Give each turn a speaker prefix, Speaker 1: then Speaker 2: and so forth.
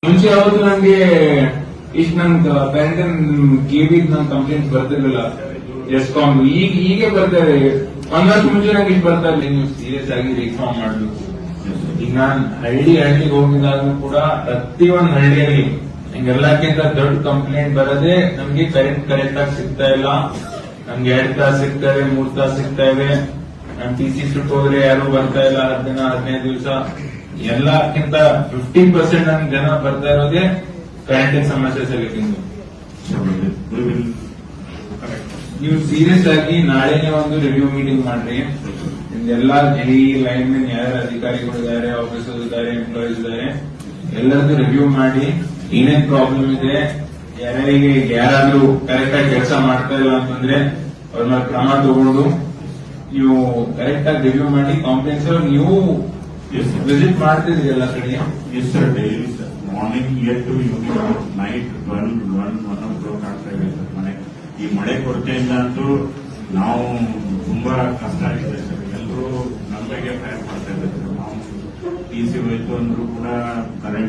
Speaker 1: ಮುಂಚೆ ಯಾವತ್ತು ನಂಗೆ ಇಷ್ಟ ನನ್ ಪ್ಯಾರೆಂಟಲ್ ಕೆಬಿದ್ ನನ್ ಕಂಪ್ಲೇಂಟ್ಸ್ ಬರ್ತಿರ್ಲಿಲ್ಲ ಎಸ್ಕಾಮ್ ಈಗ ಬರ್ತಾರೆ. ಒಂದ್ ವರ್ಷ ಮುಂಚೆ ನಂಗೆ ಇಷ್ಟ ಬರ್ತಾ ಇಲ್ಲ. ನೀವು ಸೀರಿಯಸ್ ಆಗಿ ರಿಫಾರ್ಮ್ ಮಾಡ್ಬೇಕು. ಈಗ ನಾನ್ ಹಳ್ಳಿಗೆ ಹೋಗಿದ್ದಾದ್ರೂ ಕೂಡ ಪ್ರತಿಯೊಂದು ಹಳ್ಳಿಯಲ್ಲಿ ಎಲ್ಲಕ್ಕಿಂತ ದೊಡ್ಡ ಕಂಪ್ಲೇಂಟ್ ಬರೋದೇ ನಮ್ಗೆ ಕರೆಕ್ಟ್ ಆಗಿ ಸಿಗ್ತಾ ಇಲ್ಲ. ನಮ್ಗೆ 2 ತಾಸು ಸಿಗ್ತವೆ, 3 ತಾಸು ಸಿಗ್ತಾ ಇದೆ. ನಮ್ ಟಿಸಿ ಸುಟ್ಟು ಹೋದ್ರೆ ಯಾರು ಬರ್ತಾ ಇಲ್ಲ. 10 ದಿನ 15 ದಿವಸ ಎಲ್ಲಕ್ಕಿಂತ 50% ನಮ್ ಜನ ಬರ್ತಾ ಇರೋದೇ ಕರೆಂಟಿನ ಸಮಸ್ಯೆ ಸಲುವಾಗಿ. ನೀವು ಸೀರಿಯಸ್ ಆಗಿ ನಾಳೆನೆ ಒಂದು ರಿವ್ಯೂ ಮೀಟಿಂಗ್ ಮಾಡ್ರಿ. ನಿಮ್ದೆಲ್ಲ ಲೈನ್ ಮೆನ್ ಯಾರು ಅಧಿಕಾರಿಗಳು ಇದಾರೆ, ಆಫೀಸರ್ಸ್ ಇದಾರೆ, ಎಂಪ್ಲಾಯೀಸ್ ಇದಾರೆ, ಎಲ್ಲರದ್ದು ರಿವ್ಯೂ ಮಾಡಿ ಏನೇನ್ ಪ್ರಾಬ್ಲಮ್ ಇದೆ, ಯಾರಿಗೆ ಯಾರಾದ್ರೂ ಕರೆಕ್ಟ್ ಆಗಿ ಕೆಲಸ ಮಾಡ್ತಾ ಇಲ್ಲ ಅಂತಂದ್ರೆ ಅವ್ರ ಮೇಲೆ ಕ್ರಮ ತಗೊಂಡು ನೀವು ಕರೆಕ್ಟ್ ಆಗಿ ರಿವ್ಯೂ ಮಾಡಿ ಕಾಂಪ್ಲೇಂಟ್ಸ್ ನೀವು ವಿಸಿಟ್ ಮಾಡ್ತಿದ್ರಿ ಎಲ್ಲ ಕಡೆ.
Speaker 2: Yes sir, daily sir. Morning 8 to night 1 o'clock ಆಗ್ತಾ ಇದೆ ಸರ್. ಈ ಮಳೆ ಕೊರತೆಯಿಂದ ಅಂತೂ ನಾವು ತುಂಬಾ ಕಷ್ಟ ಆಗಿದೆ ಸರ್. ಎಲ್ಲರೂ ನಮ್ಮ ಬಗ್ಗೆ ಪ್ರಯತ್ನ ಮಾಡ್ತಾ ಇದ್ದಾರೆ. ನಾವು ಟಿಸಿ ಹೋಯ್ತು ಅಂದ್ರೂ ಕೂಡ ಕರೆಂಟ್